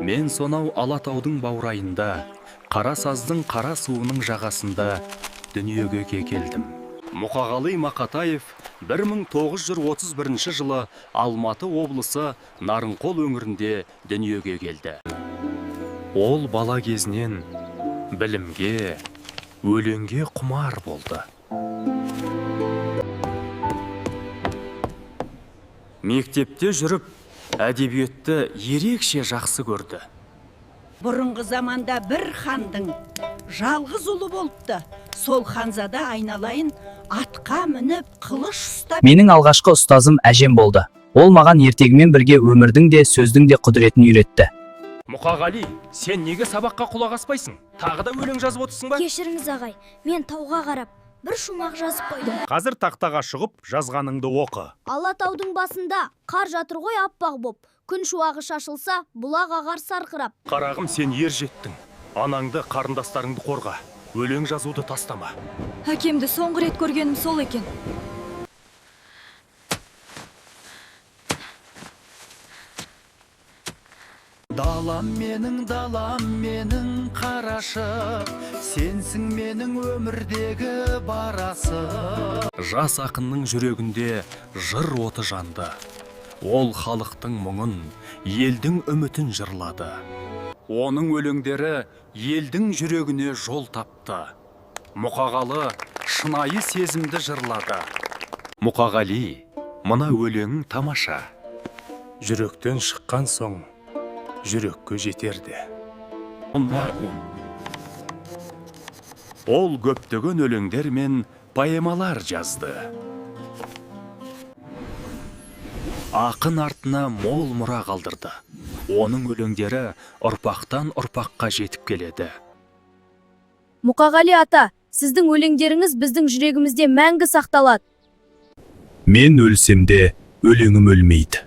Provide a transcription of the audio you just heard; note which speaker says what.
Speaker 1: Мен сонау Алатаудың баурайында, қара саздың қара суының жағасында дүниеге келдім. Мұқағали Мақатаев 1931 жылы Алматы облысы Нарынқол өңірінде дүниеге келді. Ол бала кезінен білімге, өлеңге құмар болды. Мектепте жүріп, әдебиетті ерекше жақсы көрді.
Speaker 2: Бұрынғы заманда бір хандың жалғыз ұлы болыпты. Сол ханзада айналайын атқа мініп қылыш ұстап.
Speaker 3: Менің алғашқы ұстазым әжем болды. Ол маған ертегімен бірге өмірдің де сөздің де құдіретін үйретті.
Speaker 1: Мұқағали, сен неге сабаққа құлақ аспайсың? Тағы да өлең жазып отырсың ба?
Speaker 4: Кешіріңіз ағай, мен тауға қарап бір шумақ жазып қойдым.
Speaker 1: Қазір тақтаға шығып жазғаныңды оқы.
Speaker 4: Алатаудың басында қар жатыр ғой аппақ боп. Күн шуағы шашылса, бұлақ ағар сарқырап.
Speaker 1: Қарағым, сен ер жеттің. Анаңды, қарындастарыңды қорға. Өлең жазуды тастама.
Speaker 5: Әкемді соңғы рет көргенім сол екен.
Speaker 6: Далам менің қарашы, сенсің менің өмірдегі барасы.
Speaker 1: Жас ақынның жүрегінде жыр оты жанды. Ол халықтың мұңын, елдің үмітін жырлады. Оның өлеңдері елдің жүрегіне жол тапты. Мұқағалы шынайы сезімді жырлады. Мұқағали, мына өлеңің тамаша. Жүректен шыққан соң жүрекке жетерді. Ол көптеген өлеңдер мен поэмалар жазды. Ақын артына мол мұра қалдырды. Оның өлеңдері ұрпақтан ұрпаққа жетіп келеді.
Speaker 4: Мұқағали ата, сіздің өлеңдеріңіз біздің жүрегімізде мәңгі сақталады.
Speaker 1: Мен өлсем де өлеңім өлмейді.